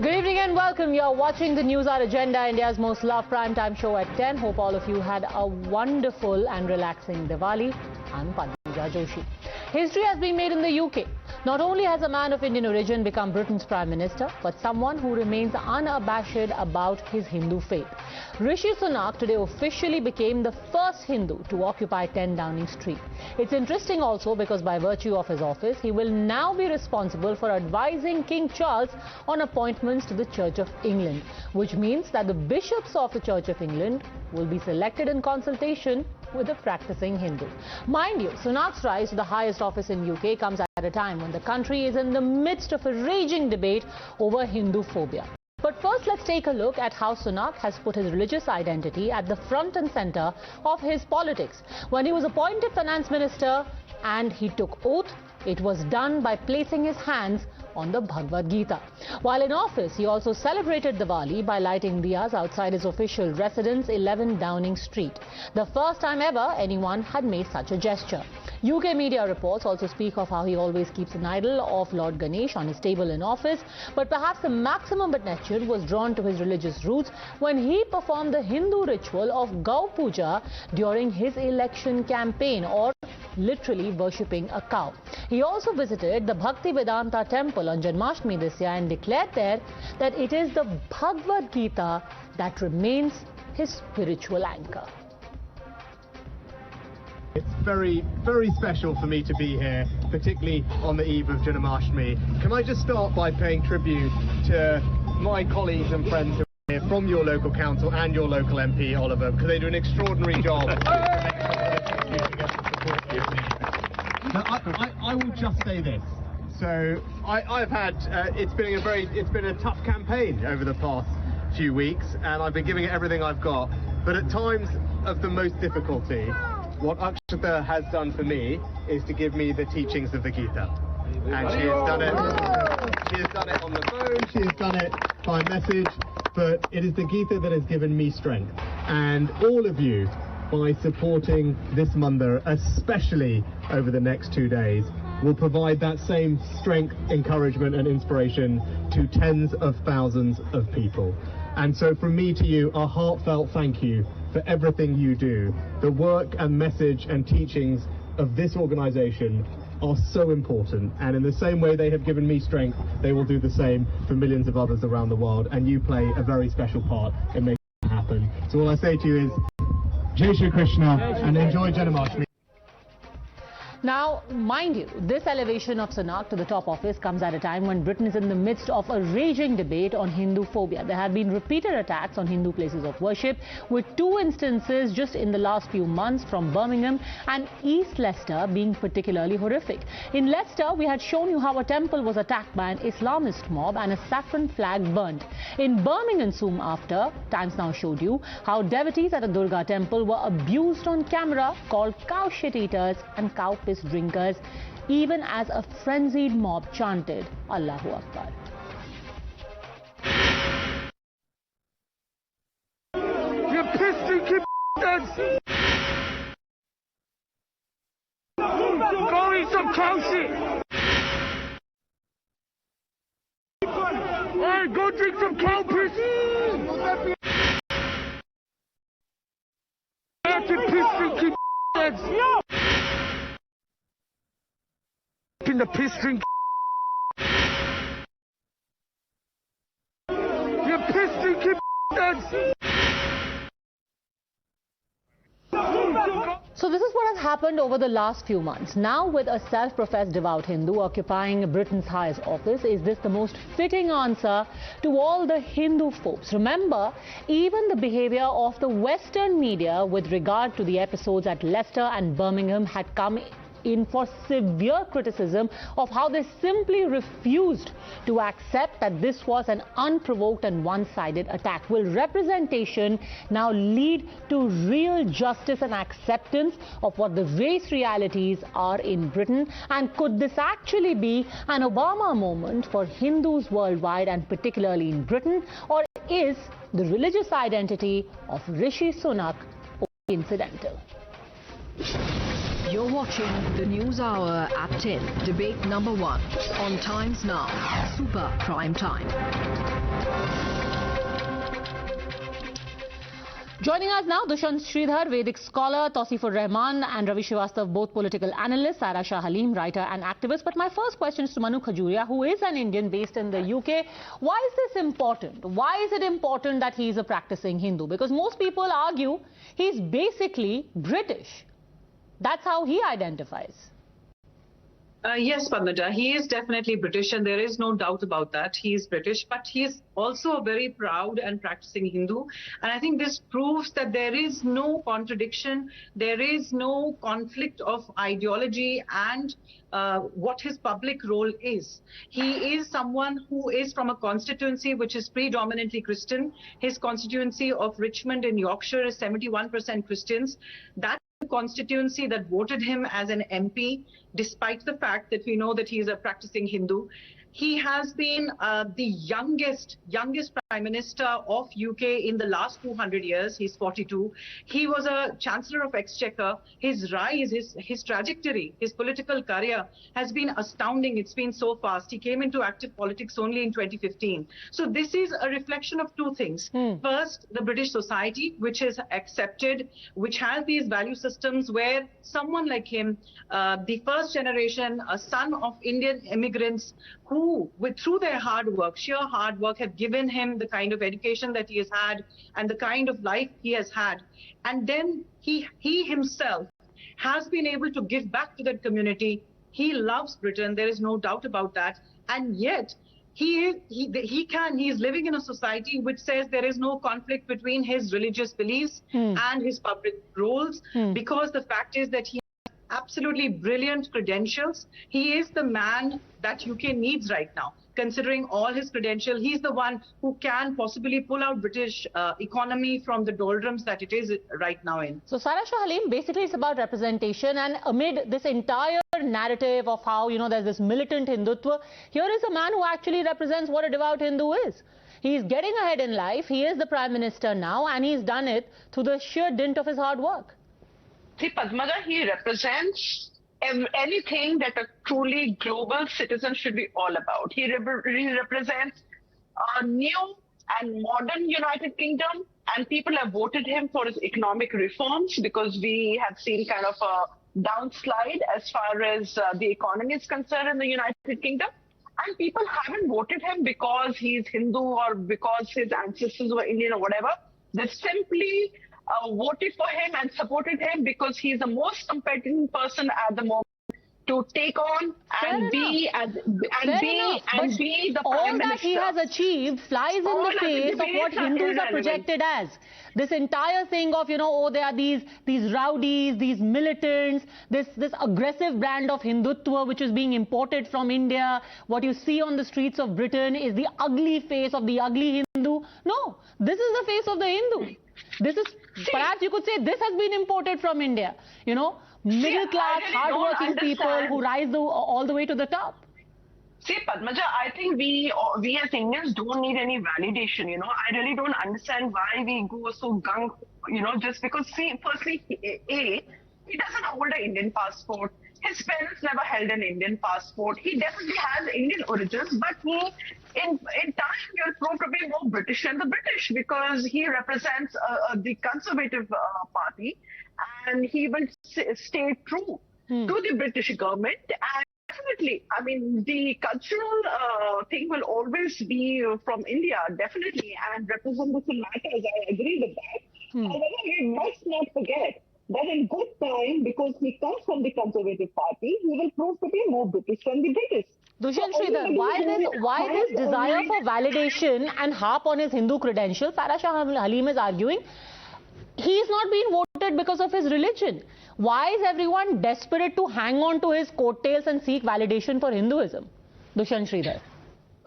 Good evening and welcome. You're watching the Newshour Agenda, India's most loved primetime show at 10. Hope all of you had a wonderful and relaxing Diwali. I'm Padmaja Joshi. History has been made in the UK. Not only has a man of Indian origin become Britain's Prime Minister, but someone who remains unabashed about his Hindu faith. Rishi Sunak today officially became the first Hindu to occupy 10 Downing Street. It's interesting also because by virtue of his office, he will now be responsible for advising King Charles on appointments to the Church of England, which means that the bishops of the Church of England will be selected in consultation with a practicing Hindu. Mind you, Sunak's rise to the highest office in UK comes at a time when the country is in the midst of a raging debate over Hinduphobia. But first, let's take a look at how Sunak has put his religious identity at the front and center of his politics. When he was appointed finance minister and he took oath, it was done by placing his hands on the Bhagavad Gita. While in office, he also celebrated Diwali by lighting diyas outside his official residence, 11 Downing Street. The first time ever anyone had made such a gesture. UK media reports also speak of how he always keeps an idol of Lord Ganesh on his table in office, but perhaps the maximum attention was drawn to his religious roots when he performed the Hindu ritual of Gau during his election campaign, or literally worshipping a cow. He also visited the Bhakti Vedanta temple on Janmashtami this year and declared there that it is the Bhagavad Gita that remains his spiritual anchor. It's very, very special for me to be here, particularly on the eve of Janmashtami. Can I just start by paying tribute to my colleagues and friends who are here from your local council and your local MP, Oliver, because they do an extraordinary job. Now, I will just say this. So I've had it's been a tough campaign over the past few weeks, and I've been giving it everything I've got. But at times of the most difficulty, what Akshata has done for me is to give me the teachings of the Gita. And she has done it. She has done it on the phone. She has done it by message. But it is the Gita that has given me strength. And all of you, by supporting this mandir, especially over the next 2 days, will provide that same strength, encouragement and inspiration to tens of thousands of people. And so from me to you, a heartfelt thank you for everything you do. The work and message and teachings of this organisation are so important, and in the same way they have given me strength, they will do the same for millions of others around the world, and you play a very special part in making it happen. So all I say to you is, Jai Shri Krishna, and enjoy Janmashtami. Now, mind you, this elevation of Sunak to the top office comes at a time when Britain is in the midst of a raging debate on Hinduphobia. There have been repeated attacks on Hindu places of worship, with 2 instances just in the last few months from Birmingham and East Leicester being particularly horrific. In Leicester, we had shown you how a temple was attacked by an Islamist mob and a saffron flag burnt. In Birmingham soon after, Times Now showed you how devotees at a Durga temple were abused on camera, called cow shit eaters and cow piss drinkers, even as a frenzied mob chanted Allahu Akbar. You piss drinking bastards! Go eat some cow shit! Hey, go drink some cow piss! You piss drinking bastards! In the piss drink. You piss drinking bastards! So this is what has happened over the last few months. Now, with a self-professed devout Hindu occupying Britain's highest office, is this the most fitting answer to all the Hindu phobes? Remember, even the behavior of the Western media with regard to the episodes at Leicester and Birmingham had come in for severe criticism of how they simply refused to accept that this was an unprovoked and one-sided attack. Will representation now lead to real justice and acceptance of what the race realities are in Britain? And could this actually be an Obama moment for Hindus worldwide and particularly in Britain? Or is the religious identity of Rishi Sunak incidental? You're watching the News Hour at 10, debate number 1 on Times Now, Super Prime Time. Joining us now, Dushyant Sridhar, Vedic scholar, Tausifur Rahman and Ravi Srivastav, both political analysts, Sarah Shah Halim, writer and activist. But my first question is to Manu Khajuria, who is an Indian based in the UK. Why is this important? Why is it important that he is a practicing Hindu? Because most people argue he's basically British. That's how he identifies. Yes, Padmaja, he is definitely British and there is no doubt about that. He is British, but he is also a very proud and practicing Hindu. And I think this proves that there is no contradiction, there is no conflict of ideology and what his public role is. He is someone who is from a constituency which is predominantly Christian. His constituency of Richmond in Yorkshire is 71% Christians. That constituency that voted him as an MP, despite the fact that we know that he is a practicing Hindu. He has been the youngest Prime Minister of UK in the last 200 years. He's 42. He was a Chancellor of Exchequer. His rise, his trajectory, his political career has been astounding. It's been so fast. He came into active politics only in 2015. So this is a reflection of two things. First, the British society, which is accepted, which has these value systems where someone like him, the first generation, a son of Indian immigrants who, through their hard work, sheer hard work, have given him the kind of education that he has had and the kind of life he has had. And then he himself has been able to give back to that community. He loves Britain, there is no doubt about that. And yet, he is living in a society which says there is no conflict between his religious beliefs and his public roles, because the fact is that he absolutely brilliant credentials. He is the man that UK needs right now. Considering all his credentials, he's the one who can possibly pull out British economy from the doldrums that it is right now in. So Sarah Shah Halim, basically it's about representation, and amid this entire narrative of how, there's this militant Hindutva, here is a man who actually represents what a devout Hindu is. He's getting ahead in life, he is the Prime Minister now, and he's done it through the sheer dint of his hard work. See, Padmaja, he represents anything that a truly global citizen should be all about. He represents a new and modern United Kingdom, and people have voted him for his economic reforms because we have seen kind of a downslide as far as the economy is concerned in the United Kingdom. And people haven't voted him because he's Hindu or because his ancestors were Indian or whatever. They simply voted for him and supported him because he's the most competent person at the moment to take on and be the Prime Minister. All that he has achieved flies in the face of what Hindus are projected as. This entire thing of, there are these rowdies, these militants, this aggressive brand of Hindutva which is being imported from India. What you see on the streets of Britain is the ugly face of the ugly Hindu. No, this is the face of the Hindu. This is, perhaps you could say, this has been imported from India. Middle class, hard-working people who rise all the way to the top. See, Padmaja, I think we as Indians don't need any validation, I really don't understand why we go so gung, just because, see, firstly, he doesn't hold an Indian passport. His parents never held an Indian passport. He definitely has Indian origins, but in time, he'll prove to be more British than the British because he represents the Conservative Party, and he will stay true to the British government. And definitely, I mean, the cultural thing will always be from India, definitely, and representation matters. I agree with that. However, we must not forget that in good time, because he comes from the Conservative Party, he will prove to be more British than the British. Dushyant Sridhar, why this desire for validation and harp on his Hindu credentials? Sarah Shah Halim is arguing he's not been voted because of his religion. Why is everyone desperate to hang on to his coattails and seek validation for Hinduism? Dushyant Sridhar.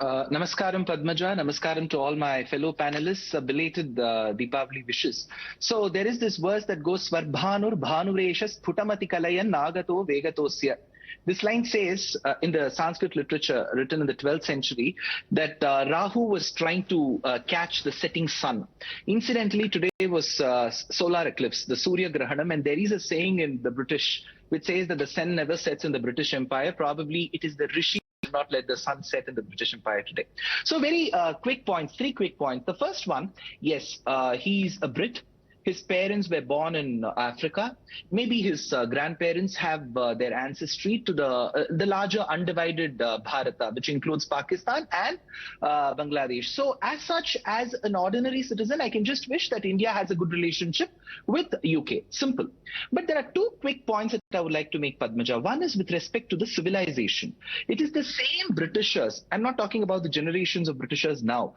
Namaskaram Padmaja, namaskaram to all my fellow panelists, belated Deepavali wishes. So there is this verse that goes, Svarbhanur Bhanureshas Phutamati Nagato Vegatosya. This line says in the Sanskrit literature written in the 12th century that Rahu was trying to catch the setting sun. Incidentally, today was solar eclipse, the Surya Grahanam, and there is a saying in the British which says that the sun never sets in the British Empire. Probably it is the Rishi did not let the sun set in the British Empire today. So very quick points, 3 quick points. The first one, yes, he's a Brit. His parents were born in Africa. Maybe his grandparents have their ancestry to the larger undivided Bharata, which includes Pakistan and Bangladesh. So as such, as an ordinary citizen, I can just wish that India has a good relationship with UK. Simple. But there are two quick points that I would like to make, Padmaja. One is with respect to the civilization. It is the same Britishers. I'm not talking about the generations of Britishers now.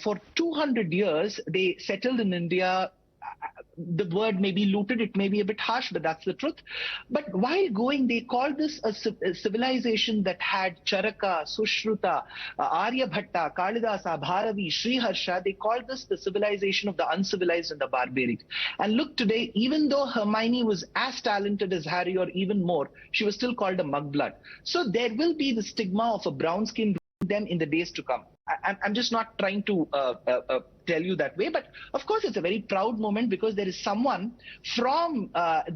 For 200 years, they settled in India. The word may be looted, it may be a bit harsh, but that's the truth. But while going, they called this a civilization that had Charaka, Sushruta, Aryabhatta, Kalidasa, Bharavi, Sriharsha. They called this the civilization of the uncivilized and the barbaric. And look today, even though Hermione was as talented as Harry or even more, she was still called a mudblood. So there will be the stigma of a brown-skinned them in the days to come. I'm just not trying to tell you that way, but of course it's a very proud moment because there is someone from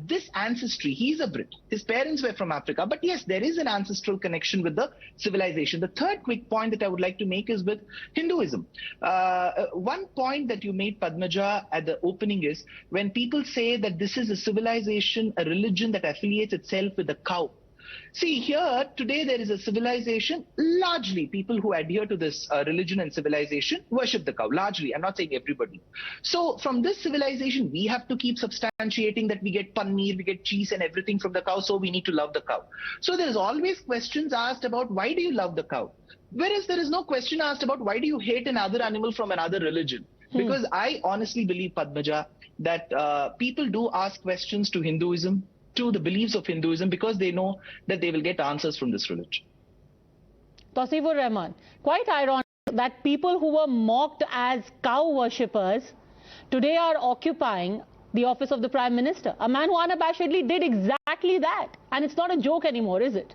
this ancestry. He's a Brit. His parents were from Africa, but yes, there is an ancestral connection with the civilization. The third quick point that I would like to make is with Hinduism. One point that you made, Padmaja, at the opening is when people say that this is a civilization, a religion that affiliates itself with a cow. See, here today there is a civilization, largely people who adhere to this religion and civilization worship the cow, largely. I'm not saying everybody. So from this civilization, we have to keep substantiating that we get paneer, we get cheese and everything from the cow, so we need to love the cow. So there's always questions asked about why do you love the cow? Whereas there is no question asked about why do you hate another animal from another religion? Because I honestly believe, Padmaja, that people do ask questions to Hinduism, to the beliefs of Hinduism, because they know that they will get answers from this religion. Tausifur Rahman, quite ironic that people who were mocked as cow worshippers today are occupying the office of the Prime Minister. A man who unabashedly did exactly that. And it's not a joke anymore, is it?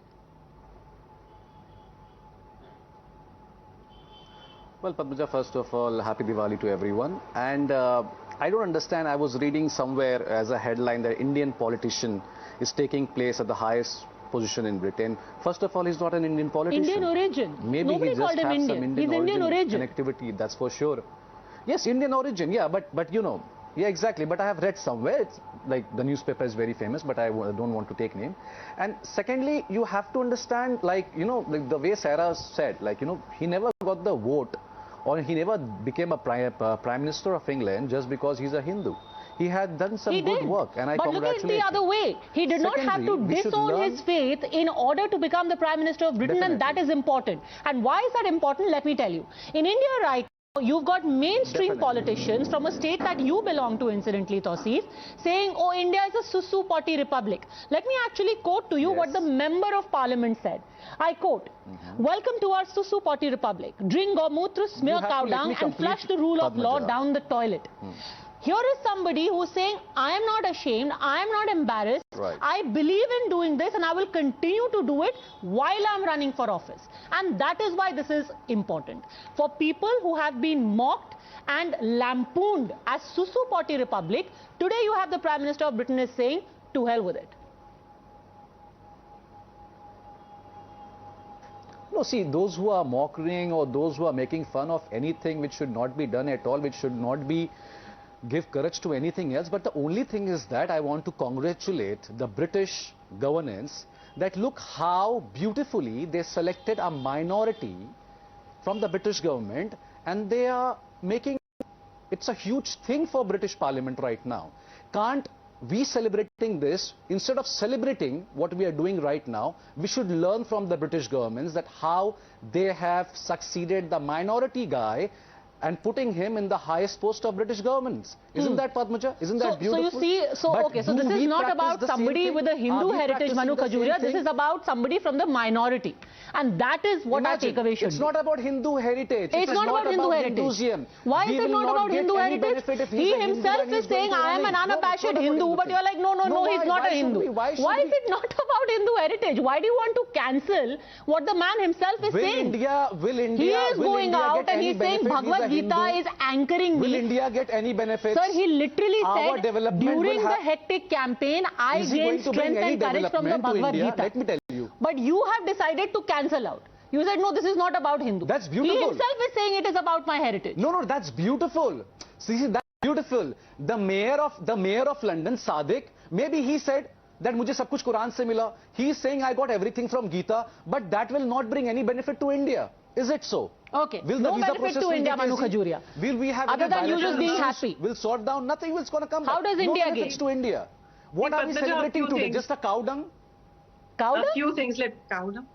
Well, Padmaja, first of all, happy Diwali to everyone. And I don't understand, I was reading somewhere as a headline that Indian politician is taking place at the highest position in Britain. First of all, he's not an Indian politician. Indian origin. Maybe Nobody he just called him has Indian. some Indian He's Indian origin. Connectivity, that's for sure. Yes, Indian origin, yeah, but you know, yeah, exactly. But I have read somewhere, it's like the newspaper is very famous, but I don't want to take name. And secondly, you have to understand, like, you know, like the way Sarah said, like, you know, he never got the vote, or he never became a Prime Minister of England just because he's a Hindu. He had done some good work, and I congratulate him. But look at it the other way. He did not have to disown his faith in order to become the Prime Minister of Britain, and that is important. And why is that important? Let me tell you. In India right now, you've got mainstream politicians from a state that you belong to, incidentally, Tausif, saying, oh, India is a susu potty republic. Let me actually quote to you what the Member of Parliament said. I quote, welcome to our susu potty republic. Drink gomutra, smear cow dung and flush the rule of law down the toilet. Here is somebody who's saying, I am not ashamed, I am not embarrassed, I believe in doing this and I will continue to do it while I'm running for office. And that is why this is important. For people who have been mocked and lampooned as Susu Potty Republic, today you have the Prime Minister of Britain is saying, to hell with it. No, see, those who are mocking or those who are making fun of anything which should not be done at all, which should not be give courage to anything else, but the only thing is that I want to congratulate the British governance that look how beautifully they selected a minority from the British government, and they are making it's a huge thing for British Parliament right now. Can't we celebrating this, instead of celebrating what we are doing right now, we should learn from the British governments that how they have succeeded the minority guy and putting him in the highest post of British governments. Isn't that, Padmaja? Isn't that beautiful? So you see, okay, so this is not about somebody with a Hindu heritage, Manu Khajuria. This is about somebody from the minority. And that is what our takeaway should be. It's not about Hindu heritage. It's not about Hindu heritage. Hinduism. Why is it not about Hindu heritage? He himself is saying, I am an unabashed Hindu, but you're like, no, he's not a Hindu. Why is it not about Hindu heritage? Why do you want to cancel what the man himself is saying? He is going out and he's saying Bhagavad Gita is anchoring me. Will India get any benefits? Sir, he literally said during the hectic campaign, I gained strength and courage from the Bhagavad Gita. Let me tell you. But you have decided to cancel out. You said, no, this is not about Hindu. That's beautiful. He himself is saying it is about my heritage. No, that's beautiful. See, Beautiful. The mayor of London, Sadiq, maybe he said that mujhe sab kuch Quran se mila. He is saying I got everything from Gita, but that will not bring any benefit to India. Is it so? Okay. Will no the visa benefit process to India, Manu easy? Khajuria. Will we have other any than you just being issues? happy? We'll sort down nothing. Will going to come How back. does India no gain? benefits to India. What are we But there are a celebrating few today? things. Just a cow dung? Cow A dung? few things like cow dung.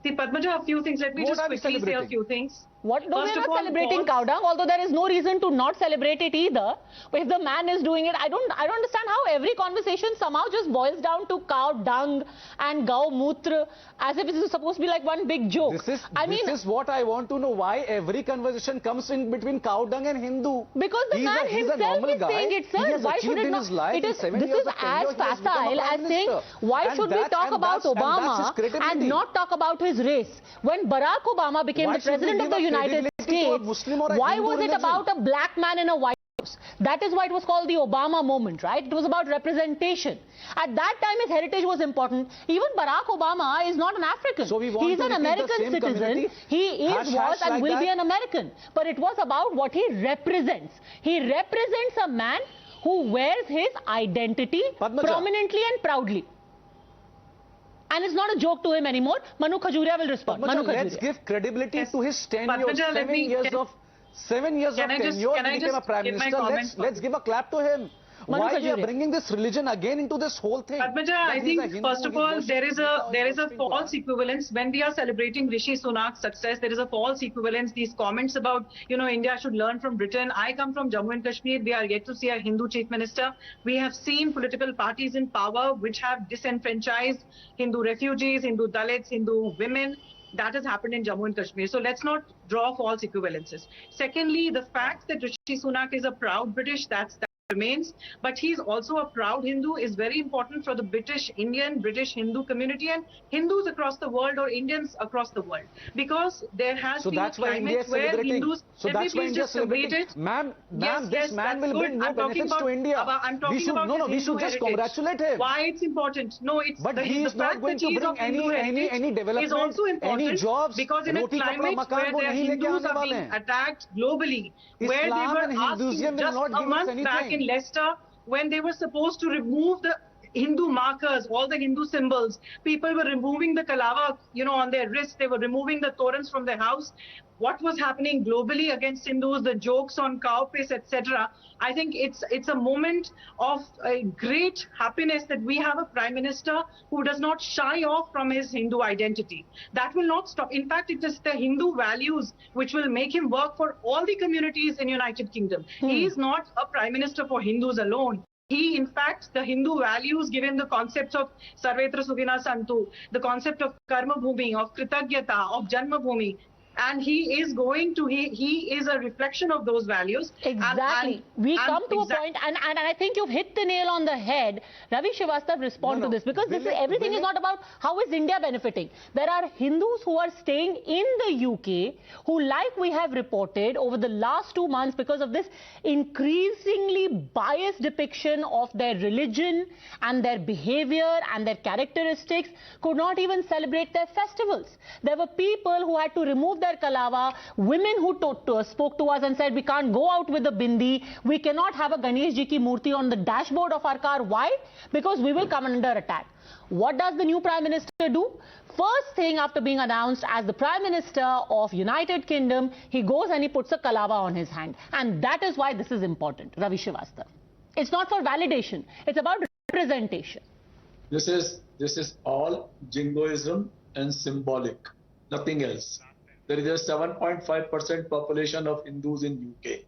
See, Padmaja, a few things. Let me What just are we quickly say a celebrating? few things. What? No, First we're of not all, celebrating balls. cow dung, although there is no reason to not celebrate it either. But if the man is doing it, I don't understand how every conversation somehow just boils down to cow dung and gau mutra, as if it's supposed to be like one big joke. This is what I want to know. Why every conversation comes in between cow dung and Hindu? Because the man himself is saying it, sir. Why should it not? This is as facile as saying, why should we talk about Obama and not talk about his race? When Barack Obama became the president of the United States, why was it about a black man in a white house? That is why it was called the Obama moment, right? It was about representation. At that time, his heritage was important. Even Barack Obama is not an African. So he's an American citizen. He is, was, and will be an American. But it was about what he represents. He represents a man who wears his identity prominently and proudly. And it's not a joke to him anymore. Manu Khajuria will respond. Manu Khajuria. Let's give credibility to his tenure. 7 years of tenure. He became a prime minister. Let's give a clap to him. Why we are bringing this religion again into this whole thing? Padmaja, I think first of all, there is a false equivalence. When we are celebrating Rishi Sunak's success, there is a false equivalence. These comments about, India should learn from Britain. I come from Jammu and Kashmir. We are yet to see a Hindu chief minister. We have seen political parties in power which have disenfranchised Hindu refugees, Hindu Dalits, Hindu women. That has happened in Jammu and Kashmir. So let's not draw false equivalences. Secondly, the fact that Rishi Sunak is a proud British, that remains, but he's also a proud Hindu is very important for the British Hindu community and Hindus across the world or Indians across the world, because there has been a climate where Hindus, please just complete it. Ma'am, this man will bring no benefits to India. We should just congratulate him. Why it's important? No, it's but he is not going to bring any development, is also important, any jobs, because in a climate where their Hindus are being attacked globally, where they were asking just a month back in Leicester, when they were supposed to remove the Hindu markers, all the Hindu symbols, people were removing the kalava, on their wrists, they were removing the torans from their house. What was happening globally against Hindus, the jokes on cow piss, etc. I think it's a moment of a great happiness that we have a prime minister who does not shy off from his Hindu identity. That will not stop. In fact, it is the Hindu values which will make him work for all the communities in United Kingdom. He is not a prime minister for Hindus alone. He, in fact, the Hindu values, given the concepts of Sarvetra Sukhina Santu, the concept of Karma Bhumi, of Kritagyata, of Janma Bhumi, and he is a reflection of those values. Exactly. We come to a point, and I think you've hit the nail on the head. Ravi Srivastava, respond to this, because everything is not about how is India benefiting. There are Hindus who are staying in the UK who, like we have reported over the last 2 months, because of this increasingly biased depiction of their religion and their behavior and their characteristics, could not even celebrate their festivals. There were people who had to remove their kalava, women who spoke to us and said, we can't go out with a bindi, we cannot have a Ganesh ji ki murti on the dashboard of our car. Why? Because we will come under attack. What does the new Prime Minister do? First thing after being announced as the Prime Minister of United Kingdom, he goes and he puts a kalava on his hand. And that is why this is important, Ravi Srivastava. It's not for validation, it's about representation. This is all jingoism and symbolic, nothing else. There is a 7.5% population of Hindus in UK,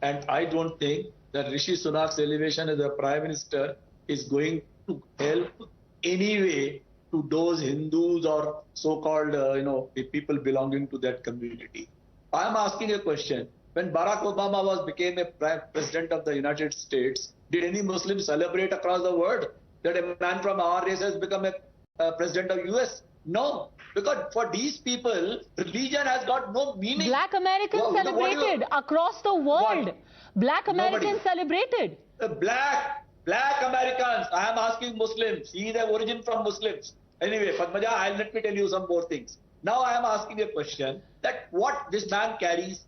and I don't think that Rishi Sunak's elevation as a Prime Minister is going to help anyway to those Hindus or so-called, the people belonging to that community. I am asking a question. When Barack Obama became a President of the United States, did any Muslim celebrate across the world that a man from our race has become a President of US? No, because for these people, religion has got no meaning. Black Americans celebrated across the world. What? Black Americans celebrated. Black Americans. I am asking Muslims. He is the origin from Muslims. Anyway, Padmaja, let me tell you some more things. Now I am asking a question that what this man carries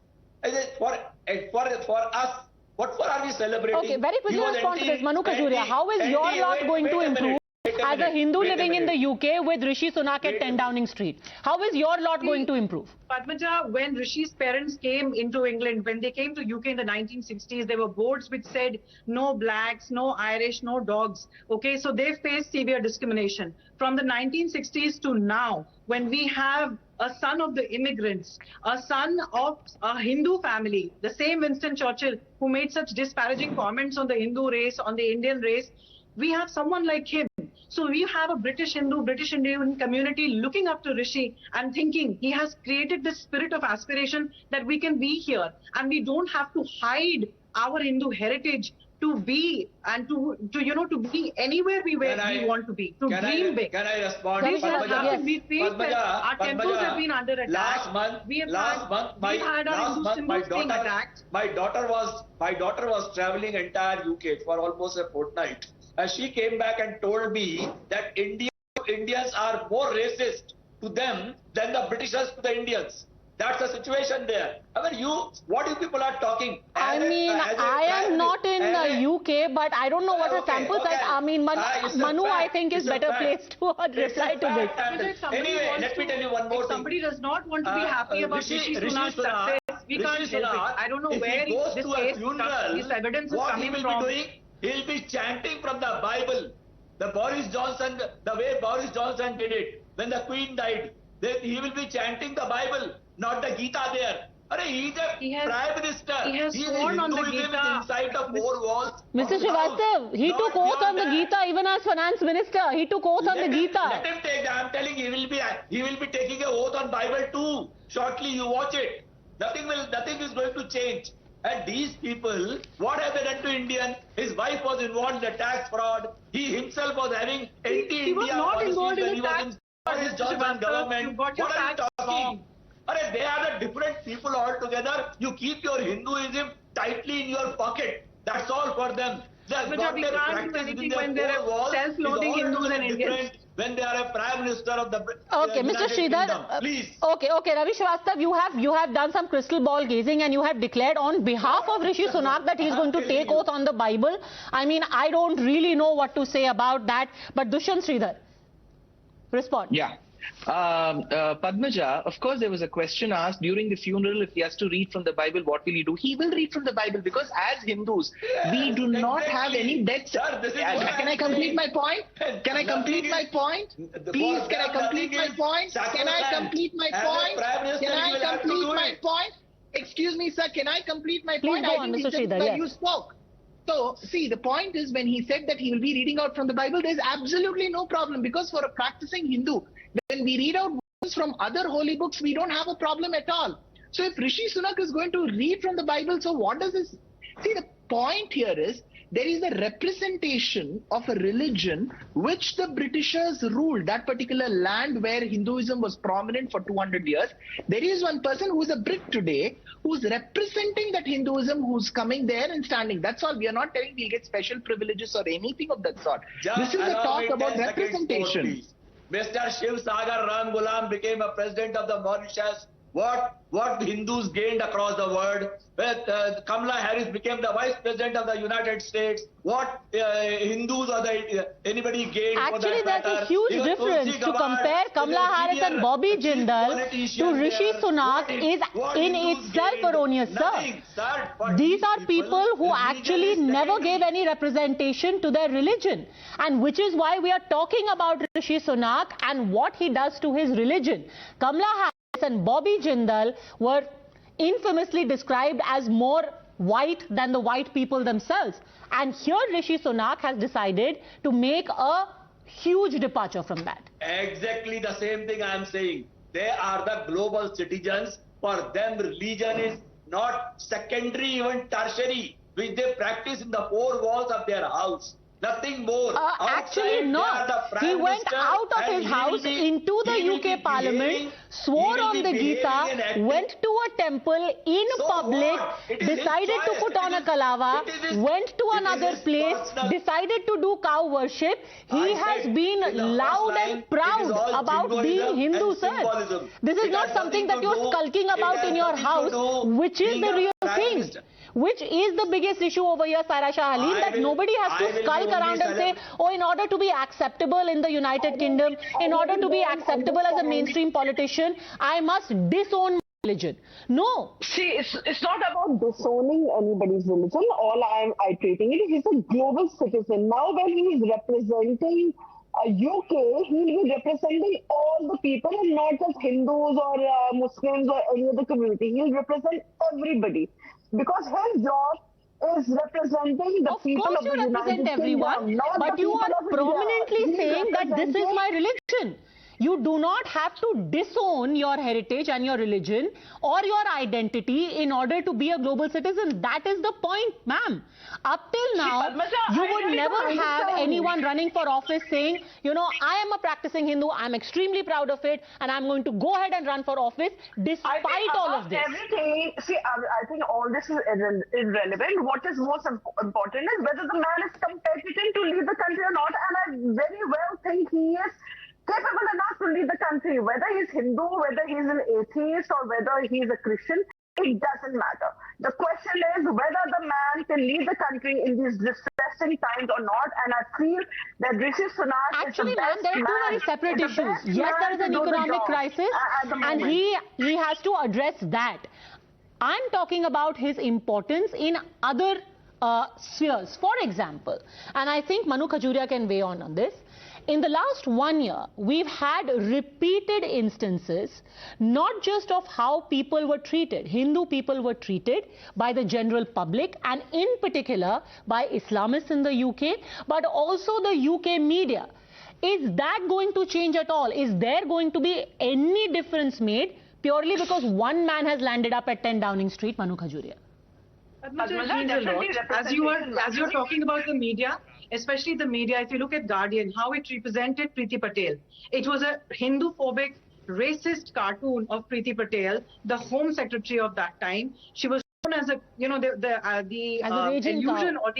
For us, what for are we celebrating? Okay, very quickly He was respond to this. Manu Khajuria, how is your lot going to improve as a Hindu living in the UK with Rishi Sunak at 10 Downing Street? How is your lot going to improve? Padmaja, when Rishi's parents came into England, when they came to UK in the 1960s, there were boards which said no blacks, no Irish, no dogs. Okay, so they faced severe discrimination. From the 1960s to now, when we have a son of the immigrants, a son of a Hindu family, the same Winston Churchill who made such disparaging comments on the Hindu race, on the Indian race, we have someone like him. So we have a British Hindu, British Indian community looking up to Rishi and thinking he has created this spirit of aspiration that we can be here and we don't have to hide our Hindu heritage to be and to be anywhere we want to be, to dream big. Can I respond? This has happened. We feel that our temples have been under attack. Last month, my daughter was traveling entire UK for almost a fortnight. And she came back and told me that Indians are more racist to them than the Britishers to the Indians. That's the situation there. I mean, what you people are talking? I am not in the UK, but I don't know what a sample size. I mean, Manu, I think, is better placed to reply to this. Anyway, let me tell you one more thing. If somebody does not want to be happy about Rishi Sunak's success, we can't help it. I don't know where this evidence is coming from. He'll be chanting from the Bible. The way Boris Johnson did it when the Queen died. Then he will be chanting the Bible, not the Gita there. He's a Prime Minister. He has sworn on the Gita. Inside the four walls. Mr. Srivastav, he took oath on the Gita even as Finance Minister. He took oath on the Gita. Let him take that. I'm telling you, he will be taking an oath on Bible too. Shortly, you watch it. Nothing is going to change. And these people, what have they done to Indian? His wife was involved in the tax fraud. He himself was having anti-India He was not involved in the tax Boris Johnson government. What are you talking? They are the different people altogether. You keep your Hinduism tightly in your pocket. That's all for them. But we can't do anything when there are self-loathing Hindus and Indians. When they are a Prime Minister of the Okay, Mr. Sridhar, please. Okay, Ravi Srivastav, you have done some crystal ball gazing and you have declared on behalf of Rishi Sunak that he is going to take oath on the Bible. I mean, I don't really know what to say about that, but Dushyant Sridhar, respond. Yeah. Padmaja, of course, there was a question asked during the funeral if he has to read from the Bible, what will he do? He will read from the Bible because as Hindus, we do not have any debts. Can I complete my point? Can I complete my point? Please, can I complete my point? Can I complete my point? Can I complete my point? Excuse me, sir, can I complete my point? Please go on, Mr. Sridhar, You spoke. So, see, the point is when he said that he will be reading out from the Bible, there's absolutely no problem because for a practicing Hindu, when we read out words from other holy books, we don't have a problem at all. So if Rishi Sunak is going to read from the Bible, so what does this... See, the point here is there is a representation of a religion which the Britishers ruled, that particular land where Hinduism was prominent for 200 years. There is one person who is a Brit today who's representing that Hinduism, who's coming there and standing. That's all. We are not telling we'll get special privileges or anything of that sort. This is a talk about representation. Mr. Shiv Sagar Ram Ghulam became a president of the Mauritius. What Hindus gained across the world. Kamala Harris became the vice president of the United States. What Hindus or anybody gained? Actually, there's a huge difference to compare Kamala Harris and Bobby Jindal to Rishi Sunak is in itself erroneous, sir. These are people who actually never gave any representation to their religion, and which is why we are talking about Rishi Sunak and what he does to his religion. Kamala Harris and Bobby Jindal were infamously described as more white than the white people themselves. And here Rishi Sunak has decided to make a huge departure from that. Exactly the same thing I am saying. They are the global citizens. For them, religion is not secondary, even tertiary, which they practice in the four walls of their house. Nothing more. Actually not. He went out of his house into the UK Parliament, swore on the Gita, went to a temple in public, decided to put on a kalava, went to another place, decided to do cow worship. He has been loud and proud about being Hindu, sir. This is not something that you're skulking about in your house, which is the real thing. Which is the biggest issue over here, Saira Shah Halim, that nobody has to skulk around and say, oh, in order to be acceptable in the United Kingdom, in order to be acceptable as a mainstream politician, I must disown my religion. No. See, it's not about disowning anybody's religion. All I'm iterating it. He's a global citizen. Now when he's representing UK, he'll be representing all the people and not just Hindus or Muslims or any other community. He'll represent everybody. Because his job is representing the people of the United Kingdom, but you are prominently saying that this is my religion. You do not have to disown your heritage and your religion or your identity in order to be a global citizen. That is the point, ma'am. Up till now, you would never have anyone running for office saying, you know, I am a practicing Hindu, I'm extremely proud of it, and I'm going to go ahead and run for office despite all of this. Everything, see, I think all this is irrelevant. What is most important is whether the man is competent to lead the country or not, and I very well think he is capable enough to lead the country. Whether he's Hindu, whether he's an atheist, or whether he's a Christian, it doesn't matter. The question is whether the man can lead the country in these distressing times or not. And I feel that Rishi Sunak actually, is the best there are two very separate issues. Yes, there is an economic crisis, and he has to address that. I'm talking about his importance in other spheres. For example, and I think Manu Khajuria can weigh on this. In the last 1 year, we've had repeated instances, not just of how people were treated, Hindu people were treated by the general public and in particular by Islamists in the UK, but also the UK media. Is that going to change at all? Is there going to be any difference made purely because one man has landed up at 10 Downing Street, Manu Khajuria? As you're talking about the media, especially the media, if you look at Guardian, how it represented Preeti Patel. It was a Hindu-phobic, racist cartoon of Preeti Patel, the Home Secretary of that time. She was shown as a, you know, illusion or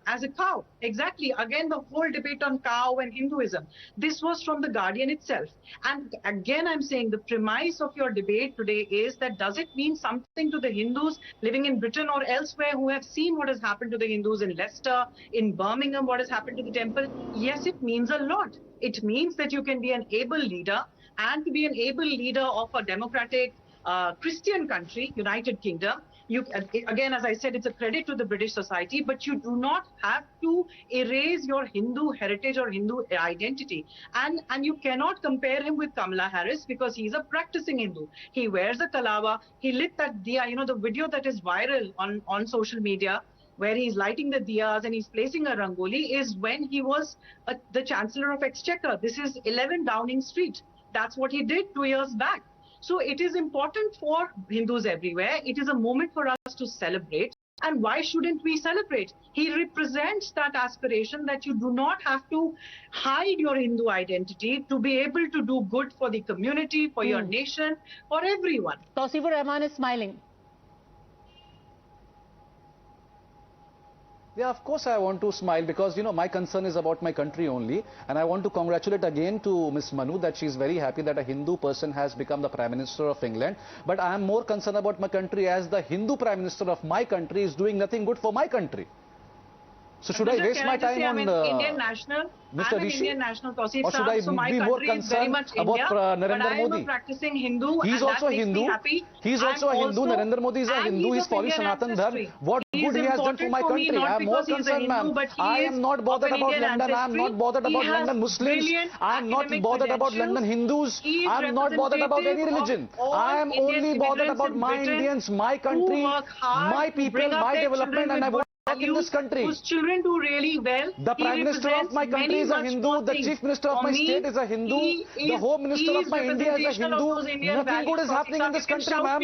as a cow. Exactly. Again, the whole debate on cow and Hinduism. This was from the Guardian itself. And again, I'm saying the premise of your debate today is that does it mean something to the Hindus living in Britain or elsewhere who have seen what has happened to the Hindus in Leicester, in Birmingham, what has happened to the temple? Yes, it means a lot. It means that you can be an able leader, and to be an able leader of a democratic Christian country, United Kingdom. You, again, as I said, it's a credit to the British society, but you do not have to erase your Hindu heritage or Hindu identity. And you cannot compare him with Kamala Harris because he's a practicing Hindu. He wears a kalava. He lit that diya, you know, the video that is viral on social media, where he's lighting the diyas and he's placing a rangoli, is when he was the Chancellor of Exchequer. This is 11 Downing Street. That's what he did 2 years back. So it is important for Hindus everywhere. It is a moment for us to celebrate. And why shouldn't we celebrate? He represents that aspiration that you do not have to hide your Hindu identity to be able to do good for the community, for your nation, for everyone. Tausifur Rahman is smiling. Yeah, of course I want to smile because, you know, my concern is about my country only. And I want to congratulate again to Miss Manu that she's very happy that a Hindu person has become the Prime Minister of England. But I am more concerned about my country as the Hindu Prime Minister of my country is doing nothing good for my country. So should I waste my time on Indian national? Mr. I'm an Rishi? Indian national, Tausif Or should I so my be more country is very concerned much about India, Narendra but I am Modi? a practicing Hindu. He's and also that makes Hindu. me happy. He's also a Hindu. Narendra Modi is a Hindu. He's following Sanatan Dharma. What good he has done for my country? I am more concerned, ma'am. I am not bothered about London. I am not bothered about London Muslims. I am not bothered about London Hindus. I am not bothered about any religion. I am only bothered about my Indians, my country, my people, my development, and I want in this country. Whose children do really well. The Prime Minister of my country is a Hindu, the Chief Minister of my state is a Hindu, the Home Minister of my India is a Hindu. Nothing good is happening in this country, ma'am.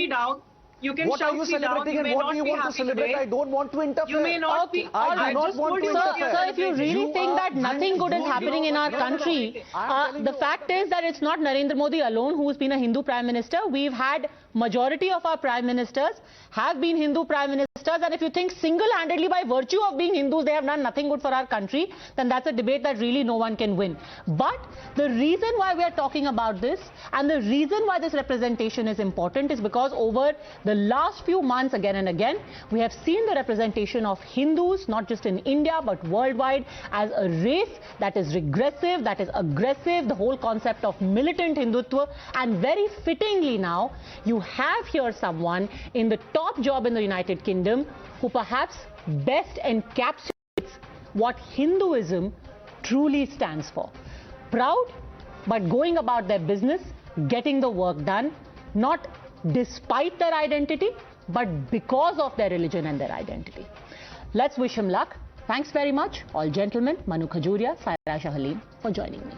You can What are shout you me down. celebrating You and may what not do you be want to happy celebrate? today. I don't want to interfere. You may not be. I do not just want told to you interfere. Sir, if you really think that nothing good is happening in our country, the fact is that it's not Narendra Modi alone who's been a Hindu Prime Minister. We've had majority of our Prime Ministers have been Hindu Prime Ministers, and if you think single-handedly by virtue of being Hindus they have done nothing good for our country, then that's a debate that really no one can win. But the reason why we are talking about this and the reason why this representation is important is because over the last few months, again and again, we have seen the representation of Hindus, not just in India but worldwide, as a race that is regressive, that is aggressive, the whole concept of militant Hindutva. And very fittingly now, you have here someone in the top job in the United Kingdom who perhaps best encapsulates what Hinduism truly stands for. Proud, but going about their business, getting the work done, not despite their identity, but because of their religion and their identity. Let's wish him luck. Thanks very much, all gentlemen, Manu Khajuria, Saira Shahaleen, for joining me.